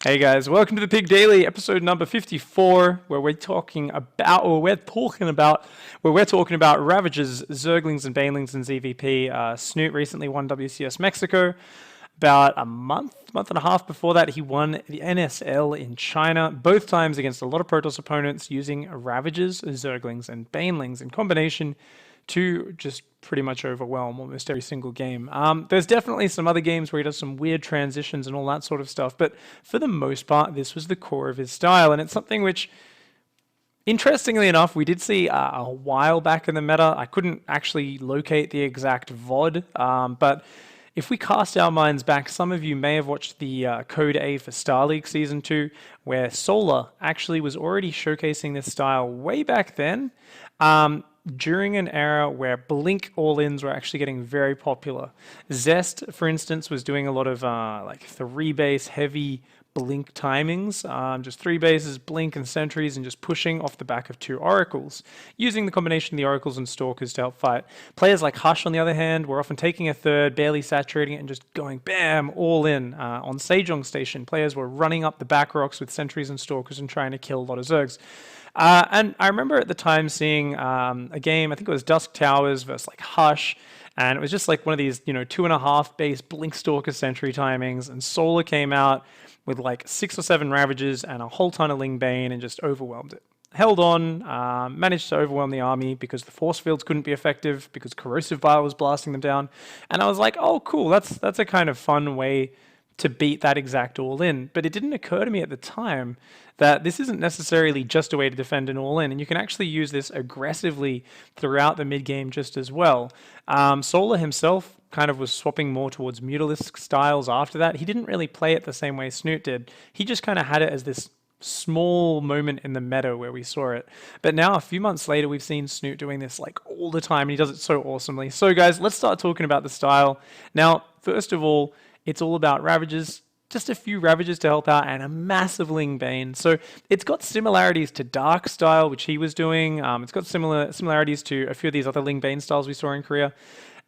Hey guys, welcome to the Pig Daily, episode number 54, where we're talking about Ravagers, Zerglings and Banelings and ZvP. Snute recently won WCS Mexico. About a month and a half before that, he won the NSL in China, both times against a lot of Protoss opponents using Ravagers, Zerglings and Banelings in combination to just pretty much overwhelm almost every single game. There's definitely some other games where he does some weird transitions and all that sort of stuff, but for the most part, this was the core of his style, and it's something which, interestingly enough, we did see a while back in the meta. I couldn't actually locate the exact VOD, but if we cast our minds back, some of you may have watched the Code A for Star League Season 2, where Solar actually was already showcasing this style way back then, during an era where Blink all-ins were actually getting very popular. Zest, for instance, was doing a lot of like 3-base heavy Blink timings, just 3 bases, Blink and Sentries, and just pushing off the back of 2 Oracles, using the combination of the Oracles and Stalkers to help fight. Players like Hush, on the other hand, were often taking a third, barely saturating it, and just going bam, all in. On Sejong Station, players were running up the back rocks with Sentries and Stalkers and trying to kill a lot of Zergs. And I remember at the time seeing a game, I think it was Dusk Towers versus like Hush, and it was just like one of these, 2.5 base Blink Stalker Sentry timings, and Solar came out with like 6 or 7 Ravagers and a whole ton of Ling-bane and just overwhelmed it. Held on, managed to overwhelm the army because the force fields couldn't be effective because Corrosive Bile was blasting them down. And I was like, oh cool, that's a kind of fun way to beat that exact all-in. But it didn't occur to me at the time that this isn't necessarily just a way to defend an all-in, and you can actually use this aggressively throughout the mid-game just as well. Solar himself kind of was swapping more towards Mutalisk styles after that. He didn't really play it the same way Snute did. He just kind of had it as this small moment in the meta where we saw it. But now, a few months later, we've seen Snute doing this like all the time, and he does it so awesomely. So guys, let's start talking about the style. Now, first of all, it's all about Ravagers, just a few Ravagers to help out, and a massive Ling-bane. So it's got similarities to Dark style, which he was doing. It's got similarities to a few of these other Ling-bane styles we saw in Korea.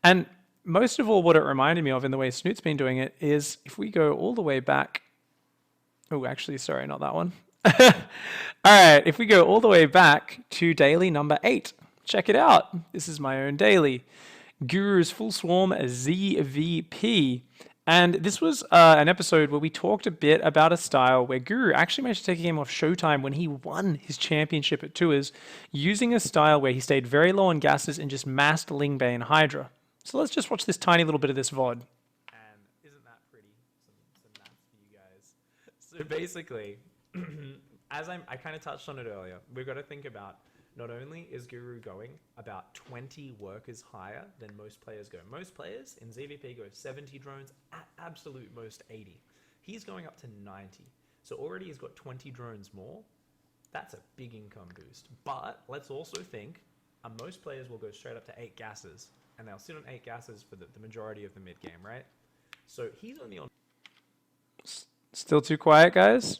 And most of all, what it reminded me of in the way Snute's been doing it is, if we go all the way back... Oh, actually, sorry, not that one. All right, if we go all the way back to daily number 8, check it out. This is my own daily. Guru's Full Swarm ZvP. And this was an episode where we talked a bit about a style where Guru actually managed to take a game off Showtime when he won his championship at Tours, using a style where he stayed very low on gases and just massed Ling-bane Hydra. So let's just watch this tiny little bit of this VOD. And isn't that pretty? Some maths for you guys. So basically, as I kind of touched on it earlier, we've got to think about, not only is Guru going about 20 workers higher than most players go. Most players in ZvP go 70 drones, at absolute most 80. He's going up to 90. So already he's got 20 drones more. That's a big income boost. But let's also think, most players will go straight up to 8 gases, and they'll sit on 8 gases for the majority of the mid-game, right? So he's only on... Still too quiet, guys?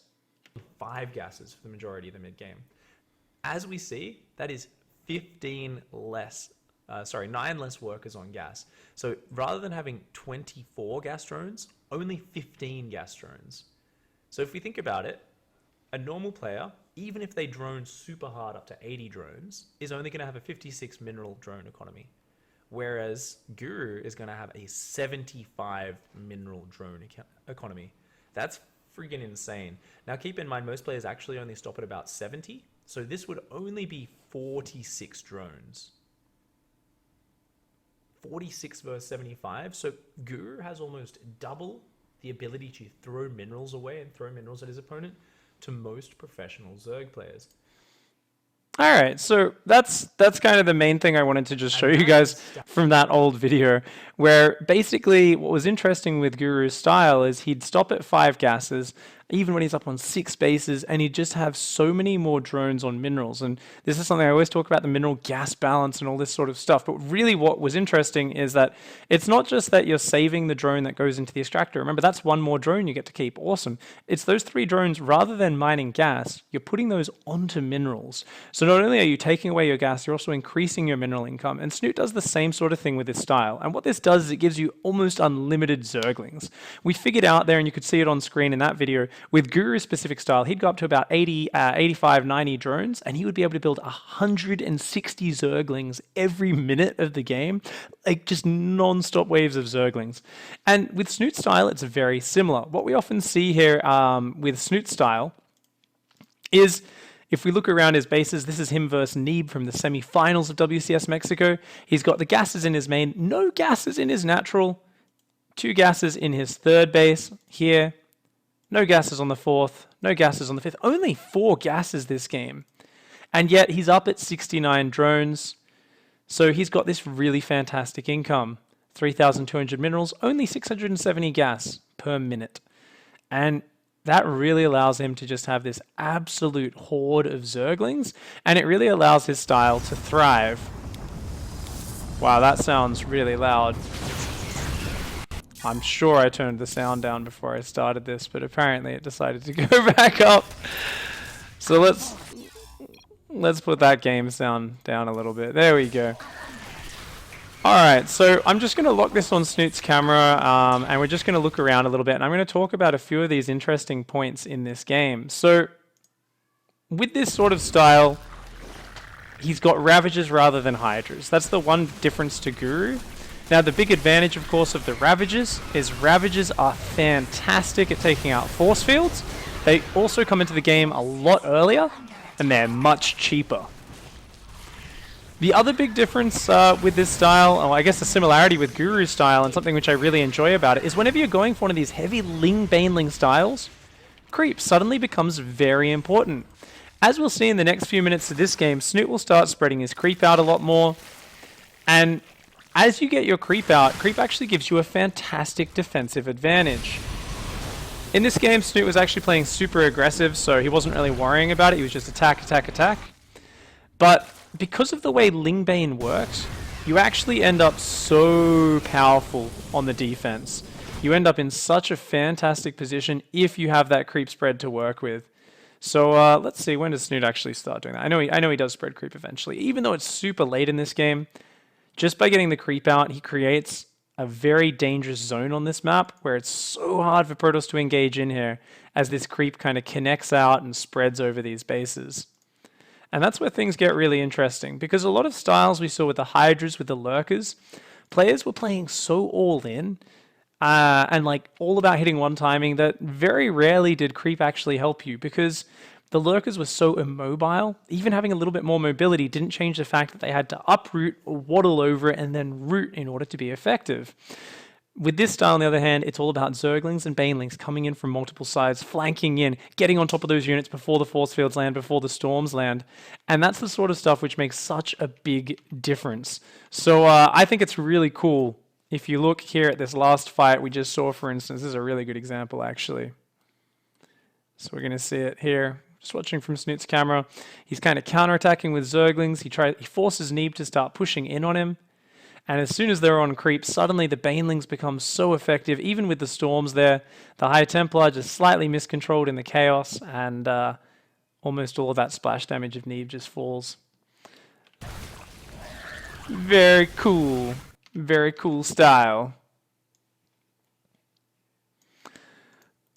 5 gases for the majority of the mid-game. As we see, that is 9 less workers on gas. So rather than having 24 gas drones, only 15 gas drones. So if we think about it, a normal player, even if they drone super hard up to 80 drones, is only going to have a 56 mineral drone economy. Whereas Guru is going to have a 75 mineral drone economy. That's friggin' insane. Now keep in mind, most players actually only stop at about 70. So this would only be 46 drones. 46 versus 75. So Guru has almost double the ability to throw minerals away and throw minerals at his opponent to most professional Zerg players. All right, so that's kind of the main thing I wanted to just show you guys from that old video, where basically what was interesting with Guru's style is he'd stop at 5 gases, even when he's up on 6 bases, and he'd just have so many more drones on minerals. And this is something I always talk about, the mineral gas balance and all this sort of stuff. But really what was interesting is that it's not just that you're saving the drone that goes into the extractor. Remember, that's 1 more drone you get to keep. Awesome. It's those 3 drones, rather than mining gas, you're putting those onto minerals. So not only are you taking away your gas, you're also increasing your mineral income. And Snute does the same sort of thing with this style. And what this does is it gives you almost unlimited Zerglings. We figured out there, and you could see it on screen in that video, with Guru's specific style, he'd go up to about 80, 85, 90 drones, and he would be able to build 160 Zerglings every minute of the game, like just non-stop waves of Zerglings. And with Snute style, it's very similar. What we often see here with Snute style is, if we look around his bases, this is him versus Neeb from the semi-finals of WCS Mexico. He's got the gases in his main, no gases in his natural, 2 gases in his third base here, no gases on the fourth, no gases on the fifth, only 4 gases this game. And yet he's up at 69 drones, so he's got this really fantastic income. 3,200 minerals, only 670 gas per minute. And that really allows him to just have this absolute horde of Zerglings, and it really allows his style to thrive. Wow, that sounds really loud. I'm sure I turned the sound down before I started this, but apparently it decided to go back up. So let's put that game sound down a little bit. There we go. Alright, so I'm just going to lock this on Snute's camera, and we're just going to look around a little bit, and I'm going to talk about a few of these interesting points in this game. So, with this sort of style, he's got Ravagers rather than Hydras. That's the one difference to Guru. Now, the big advantage, of course, of the Ravagers is Ravagers are fantastic at taking out force fields. They also come into the game a lot earlier, and they're much cheaper. The other big difference with this style, or I guess the similarity with Guru's style, and something which I really enjoy about it, is whenever you're going for one of these heavy Ling-bane styles, creep suddenly becomes very important. As we'll see in the next few minutes of this game, Snute will start spreading his creep out a lot more, and as you get your creep out, creep actually gives you a fantastic defensive advantage. In this game, Snute was actually playing super aggressive, so he wasn't really worrying about it. He was just attack, attack, attack. But because of the way Ling-bane works, you actually end up so powerful on the defense. You end up in such a fantastic position if you have that creep spread to work with. So let's see, when does Snute actually start doing that? I know he does spread creep eventually. Even though it's super late in this game, just by getting the creep out, he creates a very dangerous zone on this map where it's so hard for Protoss to engage in here as this creep kind of connects out and spreads over these bases. And that's where things get really interesting, because a lot of styles we saw with the Hydras, with the Lurkers, players were playing so all in and like all about hitting one timing that very rarely did creep actually help you, because the Lurkers were so immobile. Even having a little bit more mobility didn't change the fact that they had to uproot, waddle over it, and then root in order to be effective. With this style, on the other hand, it's all about Zerglings and Banelings coming in from multiple sides, flanking in, getting on top of those units before the force fields land, before the storms land. And that's the sort of stuff which makes such a big difference. So I think it's really cool. If you look here at this last fight we just saw, for instance, this is a really good example, actually. So we're going to see it here. Just watching from Snute's camera. He's kind of counterattacking with Zerglings. He forces Neeb to start pushing in on him. And as soon as they're on creep, suddenly the Banelings become so effective, even with the storms there. The High Templar just slightly miscontrolled in the chaos, and almost all of that splash damage of Neeb just falls. Very cool. Very cool style.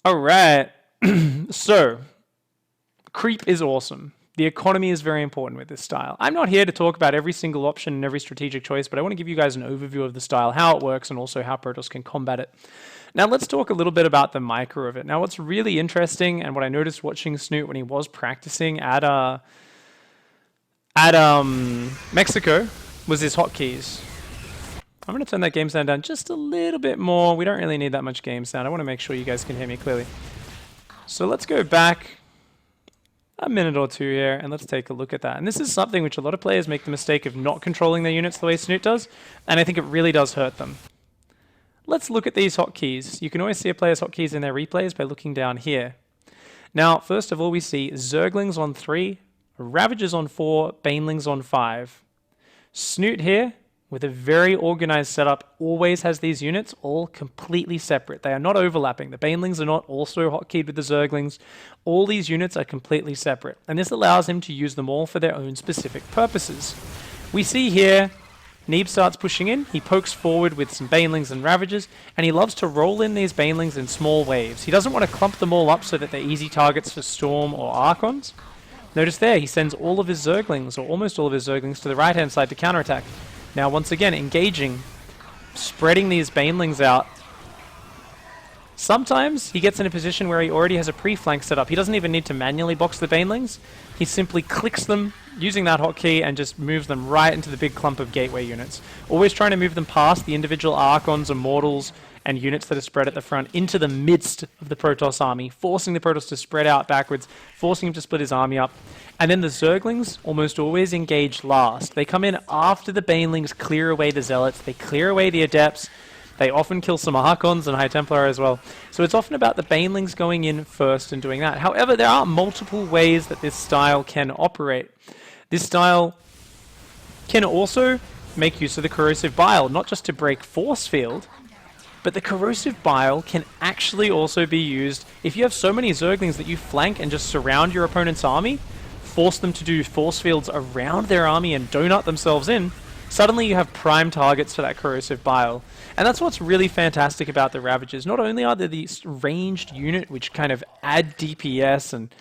Alright. So, creep is awesome. The economy is very important with this style. I'm not here to talk about every single option and every strategic choice, but I want to give you guys an overview of the style, how it works, and also how Protoss can combat it. Now let's talk a little bit about the micro of it. Now what's really interesting, and what I noticed watching Snute when he was practicing at Mexico, was his hotkeys. I'm going to turn that game sound down just a little bit more. We don't really need that much game sound. I want to make sure you guys can hear me clearly. So let's go back a minute or two here, and let's take a look at that. And this is something which a lot of players make the mistake of not controlling their units the way Snute does, and I think it really does hurt them. Let's look at these hotkeys. You can always see a player's hotkeys in their replays by looking down here. Now, first of all, we see Zerglings on 3, Ravagers on 4, Banelings on 5. Snute here, with a very organized setup, always has these units all completely separate. They are not overlapping. The Banelings are not also hotkeyed with the Zerglings. All these units are completely separate, and this allows him to use them all for their own specific purposes. We see here Neeb starts pushing in, he pokes forward with some Banelings and Ravagers, and he loves to roll in these Banelings in small waves. He doesn't want to clump them all up so that they're easy targets for Storm or Archons. Notice there, he sends all of his Zerglings, or almost all of his Zerglings, to the right-hand side to counterattack. Now, once again, engaging, spreading these Banelings out. Sometimes he gets in a position where he already has a pre-flank set up. He doesn't even need to manually box the Banelings. He simply clicks them using that hotkey and just moves them right into the big clump of gateway units. Always trying to move them past the individual Archons, Immortals, and units that are spread at the front into the midst of the Protoss army, forcing the Protoss to spread out backwards, forcing him to split his army up. And then the Zerglings almost always engage last. They come in after the Banelings clear away the Zealots, they clear away the Adepts. They often kill some Archons and High Templar as well. So it's often about the Banelings going in first and doing that. However, there are multiple ways that this style can operate. This style can also make use of the Corrosive Bile, not just to break force field, but the Corrosive Bile can actually also be used if you have so many Zerglings that you flank and just surround your opponent's army, force them to do force fields around their army and donut themselves in. Suddenly you have prime targets for that Corrosive Bile. And that's what's really fantastic about the Ravagers. Not only are they this ranged unit which kind of add DPS and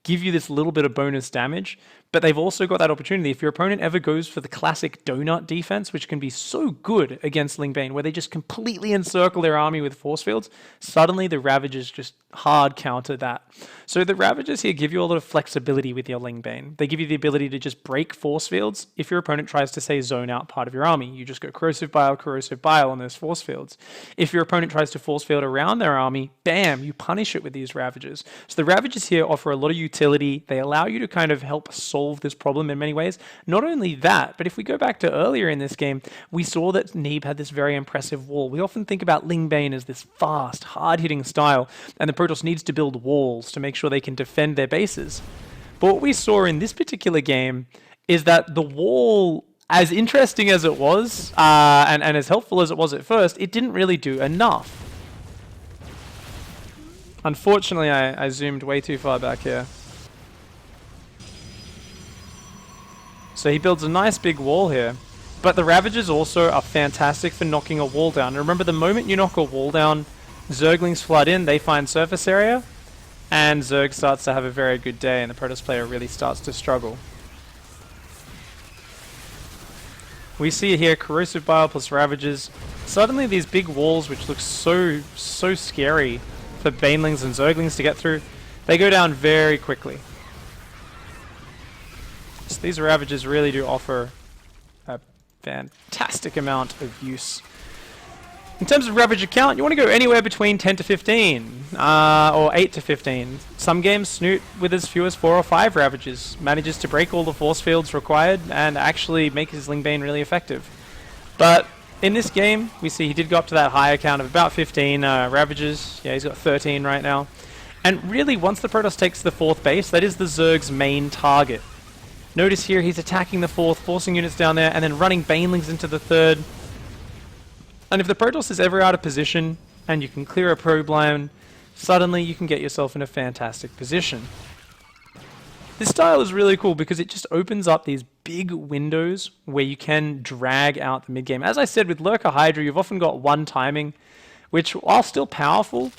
give you this little bit of bonus damage, but they've also got that opportunity. If your opponent ever goes for the classic donut defense, which can be so good against Ling-bane, where they just completely encircle their army with force fields, suddenly the Ravagers just hard counter that. So the Ravagers here give you a lot of flexibility with your Ling-bane. They give you the ability to just break force fields if your opponent tries to, say, zone out part of your army. You just go Corrosive Bile on those force fields. If your opponent tries to force field around their army, bam, you punish it with these Ravagers. So the Ravagers here offer a lot of utility. They allow you to kind of help solve this problem in many ways. Not only that, but if we go back to earlier in this game, we saw that Neeb had this very impressive wall. We often think about Ling-bane as this fast, hard-hitting style, and the Protoss needs to build walls to make sure they can defend their bases. But what we saw in this particular game is that the wall, as interesting as it was, and as helpful as it was at first, it didn't really do enough. Unfortunately, I zoomed way too far back here. So he builds a nice big wall here. But the Ravagers also are fantastic for knocking a wall down. And remember, the moment you knock a wall down, Zerglings flood in, they find surface area, and Zerg starts to have a very good day, and the Protoss player really starts to struggle. We see here Corrosive Bile plus Ravagers. Suddenly these big walls, which look so scary for Banelings and Zerglings to get through, they go down very quickly. So these Ravagers really do offer a fantastic amount of use. In terms of Ravager count, you want to go anywhere between 10 to 15, or 8 to 15. Some games, Snute, with as few as 4 or 5 Ravagers, manages to break all the force fields required and actually make his Ling-bane really effective. But in this game, we see he did go up to that higher count of about 15 Ravagers. Yeah, he's got 13 right now. And really, once the Protoss takes the 4th base, that is the Zerg's main target. Notice here, he's attacking the 4th, forcing units down there, and then running Banelings into the 3rd. And if the Protoss is ever out of position, and you can clear a probe line, suddenly you can get yourself in a fantastic position. This style is really cool because it just opens up these big windows where you can drag out the mid-game. As I said, with Lurker Hydra, you've often got one timing, which, while still powerful,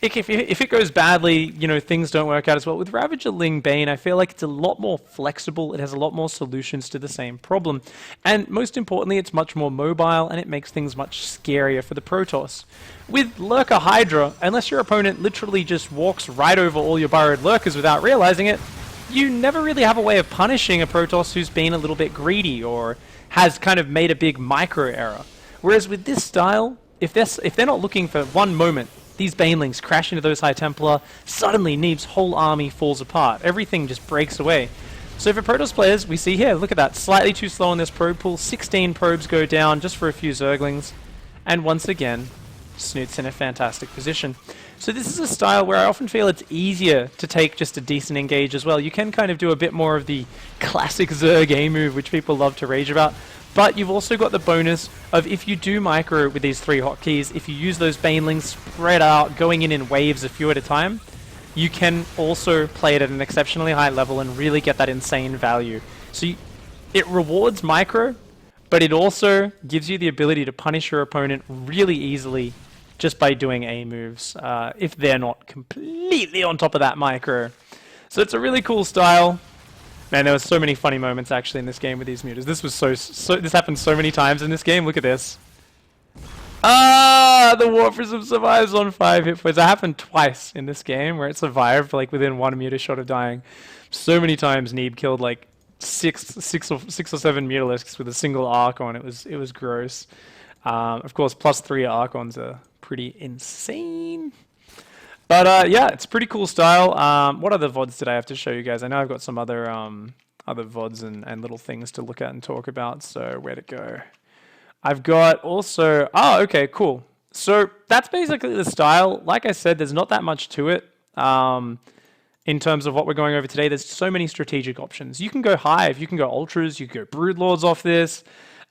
if it goes badly, you know, things don't work out as well. With Ravager-ling-bane, I feel like it's a lot more flexible. It has a lot more solutions to the same problem. And most importantly, it's much more mobile, and it makes things much scarier for the Protoss. With Lurker Hydra, unless your opponent literally just walks right over all your burrowed Lurkers without realizing it, you never really have a way of punishing a Protoss who's been a little bit greedy or has kind of made a big micro error. Whereas with this style, if they're not looking for one moment, these Banelings crash into those High Templar, suddenly Neeb's whole army falls apart. Everything just breaks away. So for Protoss players, we see here, look at that, slightly too slow on this probe pool, 16 probes go down just for a few Zerglings, and once again, Snute's in a fantastic position. So this is a style where I often feel it's easier to take just a decent engage as well. You can kind of do a bit more of the classic Zerg A move, which people love to rage about. But you've also got the bonus of if you do micro with these 3 hotkeys, if you use those Banelings spread out, going in waves a few at a time, you can also play it at an exceptionally high level and really get that insane value. So it rewards micro, but it also gives you the ability to punish your opponent really easily just by doing A moves, if they're not completely on top of that micro. So it's a really cool style. Man, there were so many funny moments actually in this game with these mutas. This was this happened so many times in this game. Look at this. Ah, the War Prism survives on 5 hit points. That happened twice in this game where it survived like within 1 muta shot of dying. So many times Neeb killed like six or 7 Mutalisks with a single Archon. It was gross. Of course, +3 Archons are pretty insane. But yeah, it's a pretty cool style. What other VODs did I have to show you guys? I know I've got some other VODs and little things to look at and talk about. So where'd it go? I've got also... Oh, okay, cool. So that's basically the style. Like I said, there's not that much to it. In terms of what we're going over today, there's so many strategic options. You can go Hive, you can go Ultras, you can go Broodlords off this.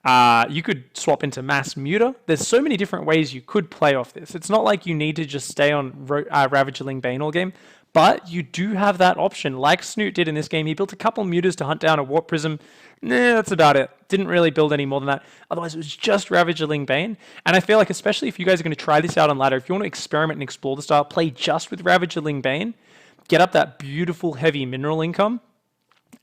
You could swap into Mass Muta. There's so many different ways you could play off this. It's not like you need to just stay on Ravager-ling-bane all game, but you do have that option. Like Snute did in this game, he built a couple mutas to hunt down a Warp Prism. Nah, that's about it. Didn't really build any more than that. Otherwise, it was just Ravager-ling-bane. And I feel like, especially if you guys are going to try this out on ladder, if you want to experiment and explore the style, play just with Ravager-ling-bane, get up that beautiful heavy mineral income,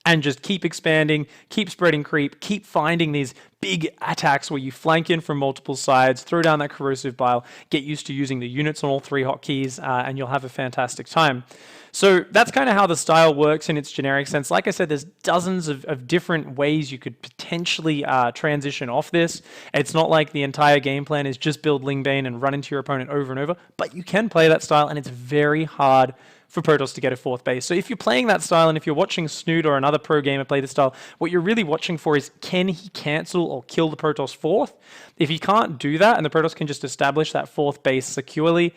and just keep expanding, keep spreading creep, keep finding these big attacks where you flank in from multiple sides, throw down that corrosive bile, get used to using the units on all 3 hotkeys, and you'll have a fantastic time. So that's kind of how the style works in its generic sense. Like I said, there's dozens of different ways you could potentially transition off this. It's not like the entire game plan is just build Ling-bane and run into your opponent over and over, but you can play that style, and it's very hard for Protoss to get a 4th base. So if you're playing that style, and if you're watching Snute or another pro gamer play this style, what you're really watching for is, can he cancel or kill the Protoss 4th? If he can't do that, and the Protoss can just establish that 4th base securely,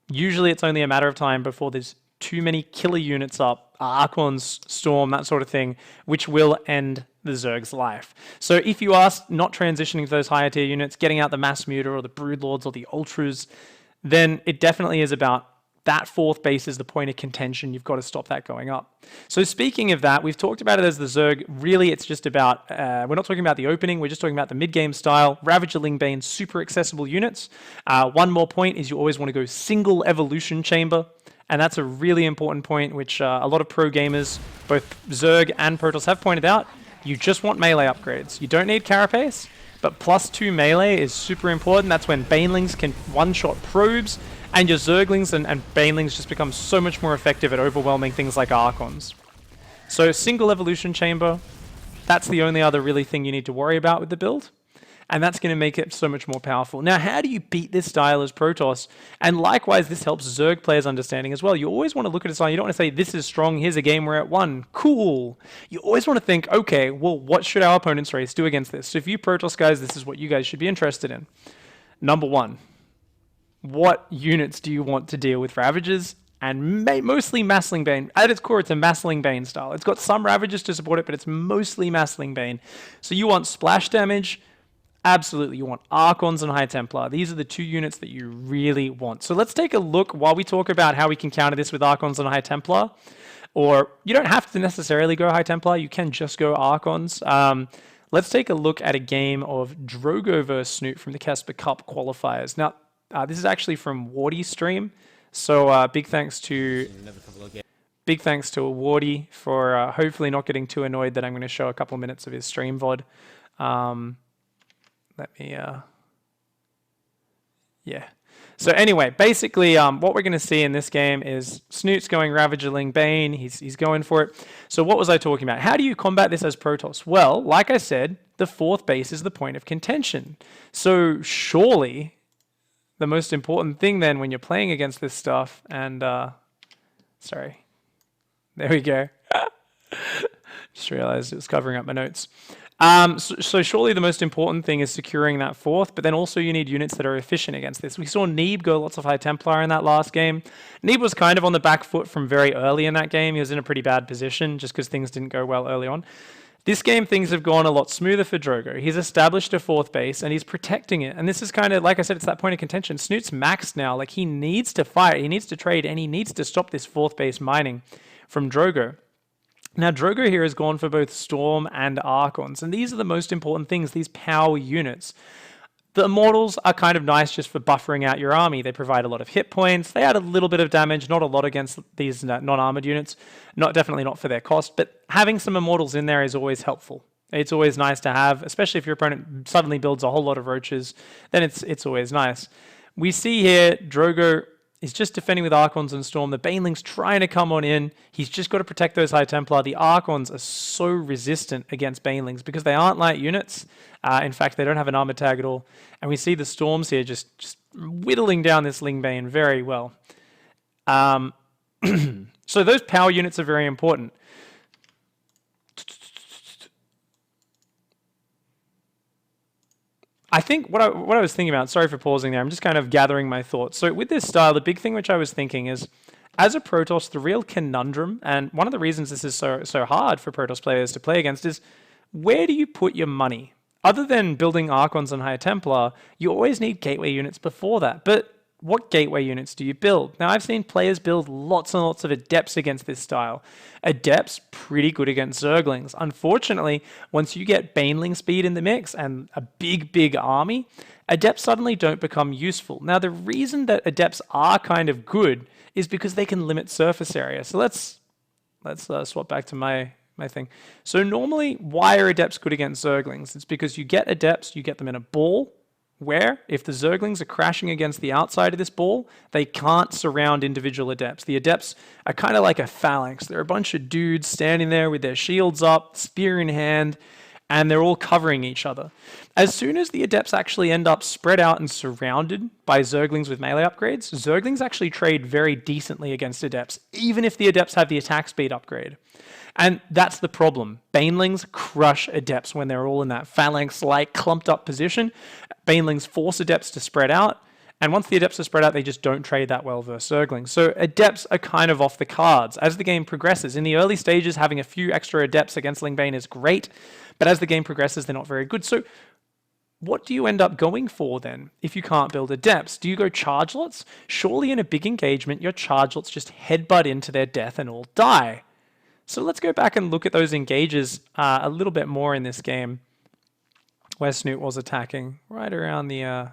usually it's only a matter of time before there's too many killer units up, Archons, Storm, that sort of thing, which will end the Zerg's life. So if you are not transitioning to those higher tier units, getting out the Mass Muta or the Broodlords or the Ultras, then it definitely is about that 4th base is the point of contention. You've got to stop that going up. So speaking of that, we've talked about it as the Zerg. Really, it's just about, we're not talking about the opening, we're just talking about the mid-game style, Ravager-ling-bane, super accessible units. One more point is you always want to go single evolution chamber, and that's a really important point, which a lot of pro gamers, both Zerg and Protoss, have pointed out. You just want melee upgrades. You don't need Carapace, but +2 melee is super important. That's when Banelings can one-shot probes, and your Zerglings and Banelings just become so much more effective at overwhelming things like Archons. So single evolution chamber, that's the only other really thing you need to worry about with the build. And that's going to make it so much more powerful. Now, how do you beat this style as Protoss? And likewise, this helps Zerg players understanding as well. You always want to look at a style. You don't want to say, this is strong, here's a game we're at 1. Cool. You always want to think, okay, well, what should our opponent's race do against this? So if you Protoss guys, this is what you guys should be interested in. Number 1. What units do you want to deal with Ravagers? And mostly Mass-ling-bane. At its core, it's a Mass-ling-bane style. It's got some Ravagers to support it, but it's mostly Mass-ling-bane. So you want splash damage? Absolutely. You want Archons and High Templar. These are the 2 units that you really want. So let's take a look while we talk about how we can counter this with Archons and High Templar. Or you don't have to necessarily go High Templar. You can just go Archons. Let's take a look at a game of Drogo vs Snute from the Casper Cup qualifiers. Now, this is actually from Wardy's stream, so big thanks to Wardy for hopefully not getting too annoyed that I'm going to show a couple minutes of his stream VOD. Yeah. So anyway, basically what we're going to see in this game is Snute's going Ravager-ling-bane, he's going for it. So what was I talking about? How do you combat this as Protoss? Well, like I said, the 4th base is the point of contention. So surely the most important thing then when you're playing against this stuff, and sorry, there we go. Just realized it was covering up my notes. So surely the most important thing is securing that 4th, but then also you need units that are efficient against this. We saw Neeb go lots of High Templar in that last game. Neeb was kind of on the back foot from very early in that game. He was in a pretty bad position just because things didn't go well early on. This game, things have gone a lot smoother for Drogo. He's established a 4th base, and he's protecting it. And this is kind of, like I said, it's that point of contention. Snute's maxed now. Like, he needs to fight, he needs to trade, and he needs to stop this 4th base mining from Drogo. Now, Drogo here has gone for both Storm and Archons, and these are the most important things, these power units. The Immortals are kind of nice just for buffering out your army. They provide a lot of hit points. They add a little bit of damage, not a lot against these non-armored units. Definitely not for their cost, but having some Immortals in there is always helpful. It's always nice to have, especially if your opponent suddenly builds a whole lot of Roaches, then it's always nice. We see here Drogo is just defending with Archons and Storm. The Baneling's trying to come on in. He's just got to protect those High Templar. The Archons are so resistant against Banelings because they aren't light units. In fact, they don't have an armor tag at all. And we see the Storms here just whittling down this Ling-bane very well. So those power units are very important. I think what I was thinking about, sorry for pausing there, I'm just kind of gathering my thoughts. So with this style, the big thing which I was thinking is, as a Protoss, the real conundrum, and one of the reasons this is so hard for Protoss players to play against is, where do you put your money? Other than building Archons and High Templar, you always need gateway units before that. But what gateway units do you build? Now, I've seen players build lots and lots of Adepts against this style. Adepts, pretty good against Zerglings. Unfortunately, once you get Baneling speed in the mix and a big army, Adepts suddenly don't become useful. Now, the reason that Adepts are kind of good is because they can limit surface area. So let's swap back to my thing. So normally, why are Adepts good against Zerglings? It's because you get Adepts, you get them in a ball, where if the Zerglings are crashing against the outside of this ball, they can't surround individual Adepts. The Adepts are kind of like a phalanx. They're a bunch of dudes standing there with their shields up, spear in hand, and they're all covering each other. As soon as the Adepts actually end up spread out and surrounded by Zerglings with melee upgrades, Zerglings actually trade very decently against Adepts, even if the Adepts have the attack speed upgrade. And that's the problem. Banelings crush Adepts when they're all in that phalanx-like clumped up position. Banelings force Adepts to spread out, and once the Adepts are spread out, they just don't trade that well versus Zerglings. So Adepts are kind of off the cards as the game progresses. In the early stages, having a few extra Adepts against Ling-bane is great, but as the game progresses, they're not very good. So what do you end up going for then if you can't build Adepts? Do you go Chargelots? Surely in a big engagement, your Chargelots just headbutt into their death and all die. So let's go back and look at those engages a little bit more in this game, where Snute was attacking right around the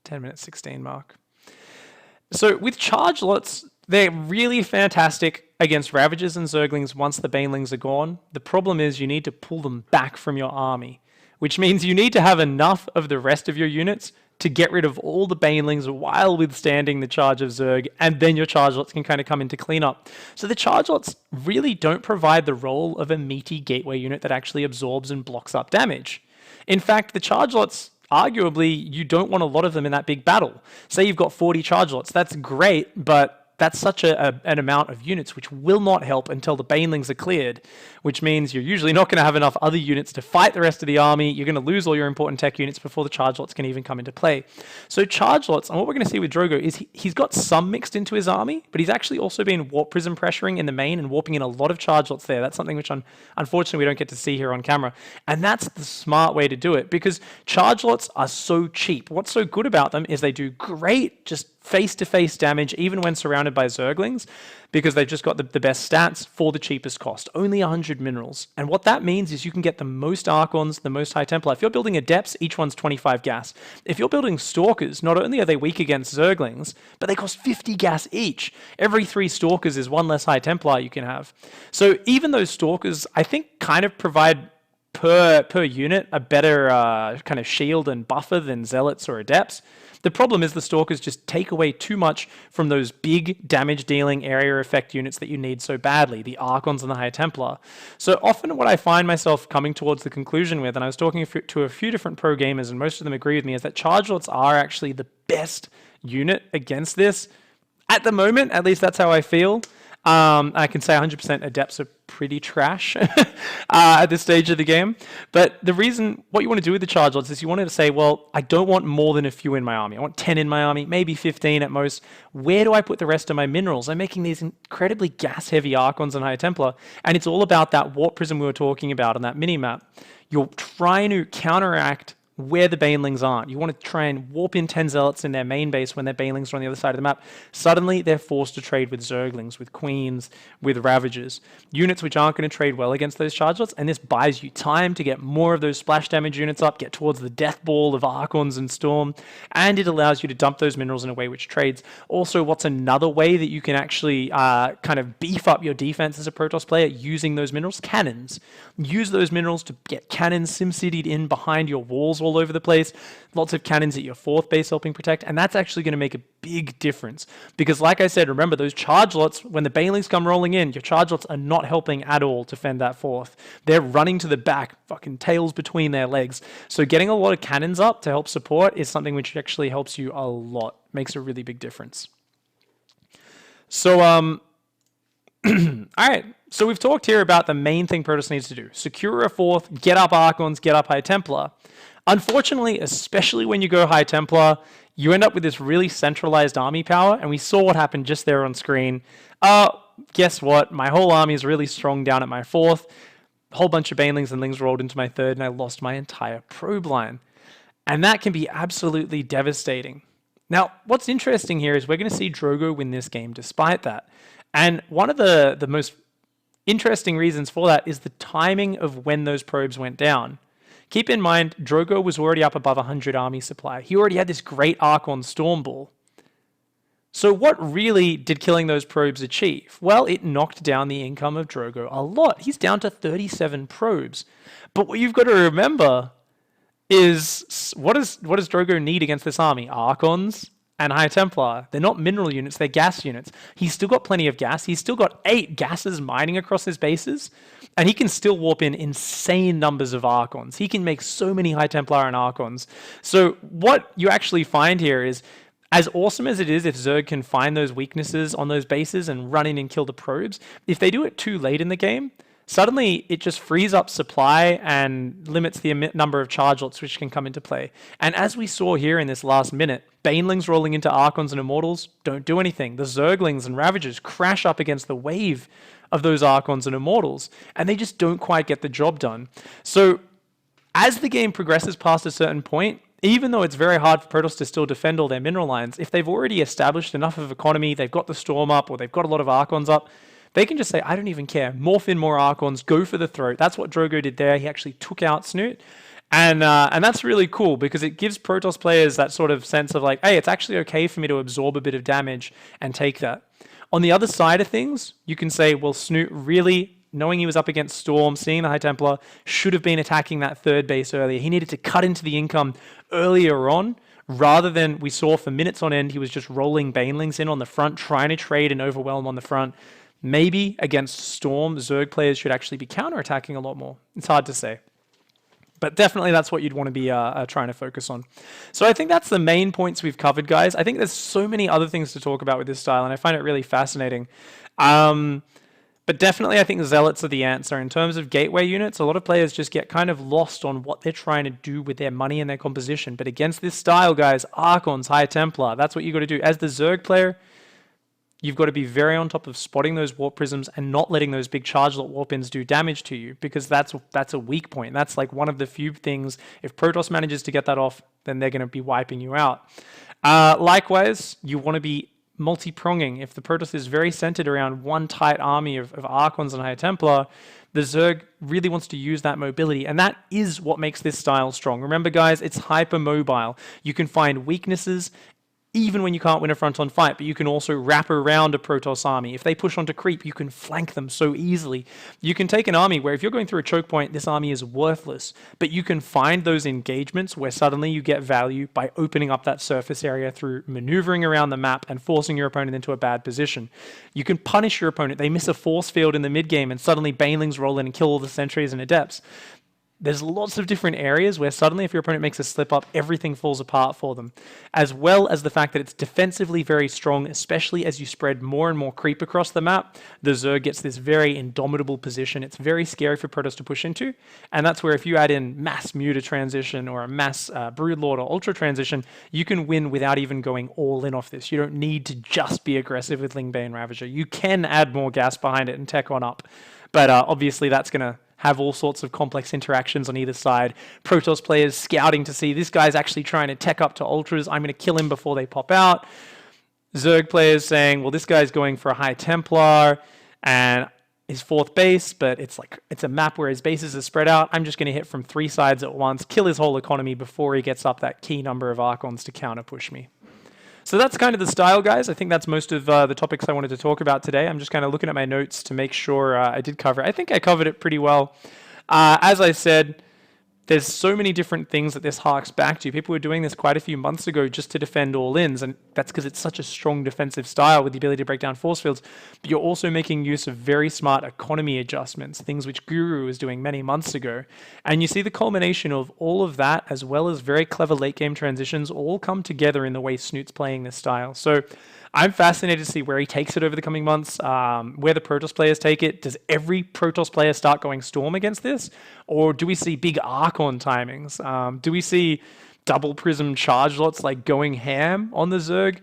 10 minute 16 mark. So with Chargelots, they're really fantastic against Ravagers and Zerglings once the Banelings are gone. The problem is you need to pull them back from your army, which means you need to have enough of the rest of your units to get rid of all the Banelings while withstanding the charge of Zerg, and then your Chargelots can kind of come into cleanup. So the Chargelots really don't provide the role of a meaty gateway unit that actually absorbs and blocks up damage. In fact, the Chargelots, arguably, you don't want a lot of them in that big battle. Say you've got 40 Chargelots, that's great, but that's such an amount of units which will not help until the Banelings are cleared, which means you're usually not going to have enough other units to fight the rest of the army. You're going to lose all your important tech units before the Chargelots can even come into play. So Chargelots, and what we're going to see with Drogo is he's got some mixed into his army, but he's actually also been Warp Prism pressuring in the main and warping in a lot of Chargelots there. That's something which unfortunately we don't get to see here on camera. And that's the smart way to do it, because Chargelots are so cheap. What's so good about them is they do great just face-to-face damage even when surrounded by Zerglings, because they've just got the best stats for the cheapest cost, only 100 minerals. And what that means is you can get the most Archons, the most High Templar. If you're building Adepts, each one's 25 gas. If you're building Stalkers, not only are they weak against Zerglings, but they cost 50 gas each. Every 3 Stalkers is 1 less High Templar you can have. So even those Stalkers, I think, kind of provide per unit a better kind of shield and buffer than Zealots or Adepts. The problem is the Stalkers just take away too much from those big damage-dealing area effect units that you need so badly, the Archons and the High Templar. So often what I find myself coming towards the conclusion with, and I was talking to a few different pro gamers, and most of them agree with me, is that Chargelots are actually the best unit against this. At the moment, at least that's how I feel. I can say 100% Adepts are pretty trash at this stage of the game. But the reason, what you want to do with the Chargelots is you want to say, well, I don't want more than a few in my army. I want 10 in my army, maybe 15 at most. Where do I put the rest of my minerals? I'm making these incredibly gas-heavy Archons and High Templar, and it's all about that Warp Prism we were talking about on that mini-map. You're trying to counteract where the banelings aren't. You want to try and warp in 10 zealots in their main base when their banelings are on the other side of the map. Suddenly, they're forced to trade with zerglings, with queens, with ravagers. Units which aren't going to trade well against those chargelets, and this buys you time to get more of those splash damage units up, get towards the death ball of Archons and Storm, and it allows you to dump those minerals in a way which trades. Also, what's another way that you can actually kind of beef up your defense as a Protoss player using those minerals? Cannons. Use those minerals to get cannons SimCity'd in behind your walls all over the place. Lots of cannons at your 4th base helping protect, and that's actually going to make a big difference. Because like I said, remember, those chargelots, when the banelings come rolling in, your chargelots are not helping at all to fend that 4th. They're running to the back, fucking tails between their legs. So getting a lot of cannons up to help support is something which actually helps you a lot. Makes a really big difference. So, all right. So we've talked here about the main thing Protoss needs to do. Secure a 4th, get up Archons, get up High Templar. Unfortunately, especially when you go High Templar, you end up with this really centralized army power, and we saw what happened just there on screen. Guess what? My whole army is really strong down at my 4th. A whole bunch of banelings and lings rolled into my 3rd, and I lost my entire probe line. And that can be absolutely devastating. Now, what's interesting here is we're going to see Drogo win this game despite that. And one of the most interesting reasons for that is the timing of when those probes went down. Keep in mind, Drogo was already up above 100 army supply. He already had this great Archon Storm Ball. So what really did killing those probes achieve? Well, it knocked down the income of Drogo a lot. He's down to 37 probes. But what you've got to remember is, what does Drogo need against this army? Archons and High Templar. They're not mineral units, they're gas units. He's still got plenty of gas. He's still got 8 gases mining across his bases, and he can still warp in insane numbers of Archons. He can make so many High Templar and Archons. So what you actually find here is, as awesome as it is if Zerg can find those weaknesses on those bases and run in and kill the probes, if they do it too late in the game, suddenly it just frees up supply and limits the number of chargelets which can come into play. And as we saw here in this last minute, banelings rolling into Archons and Immortals don't do anything. The Zerglings and Ravagers crash up against the wave of those Archons and Immortals, and they just don't quite get the job done. So as the game progresses past a certain point, even though it's very hard for Protoss to still defend all their mineral lines, if they've already established enough of economy, they've got the Storm up, or they've got a lot of Archons up, they can just say, I don't even care. Morph in more Archons, go for the throat. That's what Drogo did there. He actually took out Snute. And that's really cool because it gives Protoss players that sort of sense of like, hey, it's actually okay for me to absorb a bit of damage and take that. On the other side of things, you can say, well, Snute really, knowing he was up against Storm, seeing the High Templar, should have been attacking that 3rd base earlier. He needed to cut into the income earlier on, rather than we saw for minutes on end, he was just rolling banelings in on the front, trying to trade and overwhelm on the front. Maybe against Storm, Zerg players should actually be counterattacking a lot more. It's hard to say. But definitely that's what you'd want to be trying to focus on. So I think that's the main points we've covered, guys. I think there's so many other things to talk about with this style, and I find it really fascinating. But definitely I think Zealots are the answer. In terms of gateway units, a lot of players just get kind of lost on what they're trying to do with their money and their composition. But against this style, guys, Archons, High Templar, that's what you got to do. As the Zerg player, you've got to be very on top of spotting those warp prisms and not letting those big chargelet warp-ins do damage to you, because that's a weak point. That's like one of the few things, if Protoss manages to get that off, then they're going to be wiping you out. Likewise, you want to be multi-pronging. If the Protoss is very centered around one tight army of Archons and High Templar, the Zerg really wants to use that mobility, and that is what makes this style strong. Remember, guys, it's hyper-mobile. You can find weaknesses even when you can't win a front-on fight, but you can also wrap around a Protoss army. If they push onto creep, you can flank them so easily. You can take an army where if you're going through a choke point, this army is worthless, but you can find those engagements where suddenly you get value by opening up that surface area through maneuvering around the map and forcing your opponent into a bad position. You can punish your opponent. They miss a force field in the mid-game and suddenly banelings roll in and kill all the sentries and adepts. There's lots of different areas where suddenly if your opponent makes a slip up, everything falls apart for them. As well as the fact that it's defensively very strong, especially as you spread more and more creep across the map. The Zerg gets this very indomitable position. It's very scary for Protoss to push into. And that's where if you add in mass Muta transition or a mass Broodlord or Ultra transition, you can win without even going all in off this. You don't need to just be aggressive with Ling-bane Ravager. You can add more gas behind it and tech on up. But obviously that's going to have all sorts of complex interactions on either side. Protoss players scouting to see this guy's actually trying to tech up to ultras. I'm going to kill him before they pop out. Zerg players saying, well, this guy's going for a high Templar and his 4th base, but it's a map where his bases are spread out. I'm just going to hit from 3 sides at once, kill his whole economy before he gets up that key number of Archons to counter push me. So that's kind of the style, guys. I think that's most of the topics I wanted to talk about today. I'm just kind of looking at my notes to make sure I did cover it. I think I covered it pretty well. As I said, there's so many different things that this harks back to. People were doing this quite a few months ago just to defend all-ins, and that's because it's such a strong defensive style with the ability to break down force fields. But you're also making use of very smart economy adjustments, things which Guru was doing many months ago. And you see the culmination of all of that, as well as very clever late-game transitions, all come together in the way Snute's playing this style. So I'm fascinated to see where he takes it over the coming months, where the Protoss players take it. Does every Protoss player start going Storm against this? Or do we see big Archon timings? Do we see double Prism charge lots like going ham on the Zerg,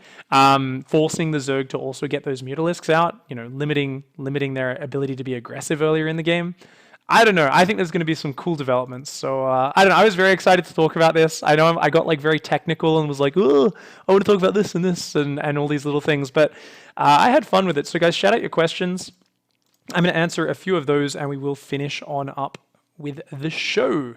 forcing the Zerg to also get those Mutalisks out, limiting their ability to be aggressive earlier in the game? I don't know. I think there's going to be some cool developments. So I don't know. I was very excited to talk about this. I know I got very technical and was like, oh, I want to talk about this and all these little things. But I had fun with it. So guys, shout out your questions. I'm going to answer a few of those and we will finish on up with the show.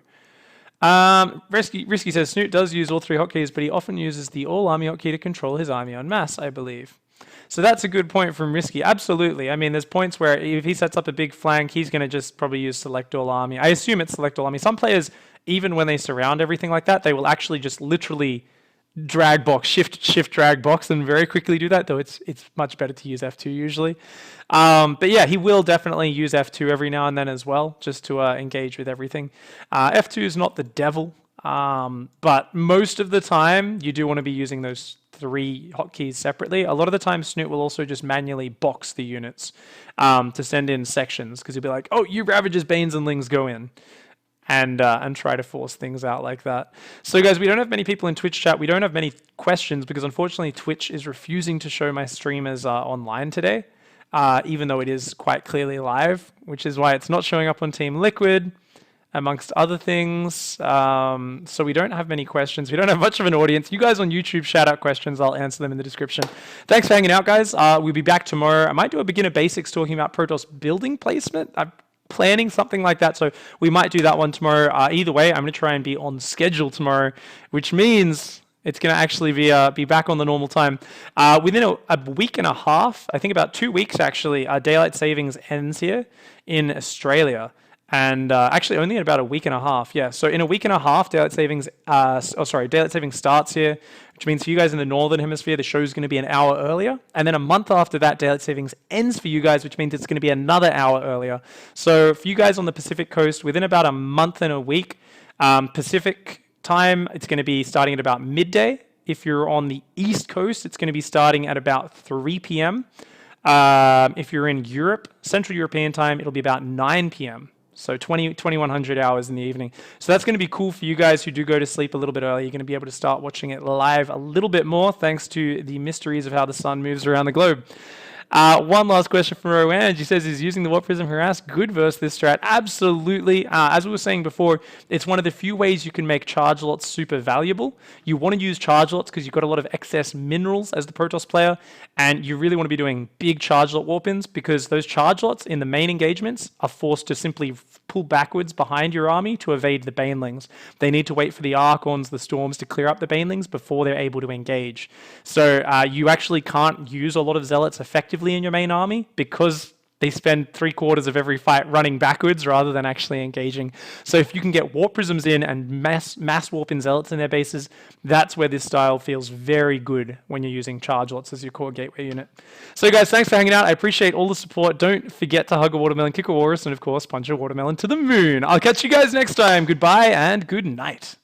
Risky says, Snute does use all 3 hotkeys, but he often uses the all army hotkey to control his army en masse, I believe. So that's a good point from Risky. Absolutely. I mean, there's points where if he sets up a big flank, he's going to just probably use select all army. I assume it's select all army. Some players, even when they surround everything like that, they will actually just literally drag box, shift drag box, and very quickly do that, though it's much better to use F2 usually. But yeah, he will definitely use F2 every now and then as well, just to engage with everything. F2 is not the devil, but most of the time you do want to be using those 3 hotkeys separately. A lot of the time Snute will also just manually box the units to send in sections, because he'll be like, oh, you Ravagers, Banes, and Lings go in. And try to force things out like that. So guys, we don't have many people in Twitch chat. We don't have many questions because unfortunately Twitch is refusing to show my streamers online today, even though it is quite clearly live, which is why it's not showing up on Team Liquid, amongst other things. So we don't have many questions. We don't have much of an audience. You guys on YouTube, shout out questions. I'll answer them in the description. Thanks for hanging out, guys. We'll be back tomorrow. I might do a beginner basics talking about Protoss building placement. I'm planning something like that, so we might do that one tomorrow. Either way, I'm going to try and be on schedule tomorrow, which means it's going to actually be back on the normal time. Within a week and a half, I think about 2 weeks actually, daylight savings ends here in Australia. And actually only in about a week and a half, yeah. So in a week and a half, daylight savings starts here, which means for you guys in the Northern Hemisphere, the show's going to be an hour earlier. And then a month after that, daylight savings ends for you guys, which means it's going to be another hour earlier. So for you guys on the Pacific Coast, within about a month and a week, Pacific time, it's going to be starting at about midday. If you're on the East Coast, it's going to be starting at about 3 p.m. If you're in Europe, Central European time, it'll be about 9 p.m. So 2100 hours in the evening. So that's going to be cool for you guys who do go to sleep a little bit early. You're going to be able to start watching it live a little bit more thanks to the mysteries of how the sun moves around the globe. One last question from Rowan. She says, is using the Warp Prism Harass good versus this strat? Absolutely. As we were saying before, it's one of the few ways you can make charge lots super valuable. You want to use charge lots because you've got a lot of excess minerals as the Protoss player, and you really want to be doing big charge lot warp-ins because those charge lots in the main engagements are forced to simply pull backwards behind your army to evade the Banelings. They need to wait for the Archons, the Storms to clear up the Banelings before they're able to engage. So you actually can't use a lot of Zealots effectively in your main army because they spend 3/4 of every fight running backwards rather than actually engaging. So if you can get Warp Prisms in and mass warp in Zealots in their bases, that's where this style feels very good when you're using charge lots as your core gateway unit. So guys, thanks for hanging out. I appreciate all the support. Don't forget to hug a watermelon, kick a walrus, and of course, punch a watermelon to the moon. I'll catch you guys next time. Goodbye and good night.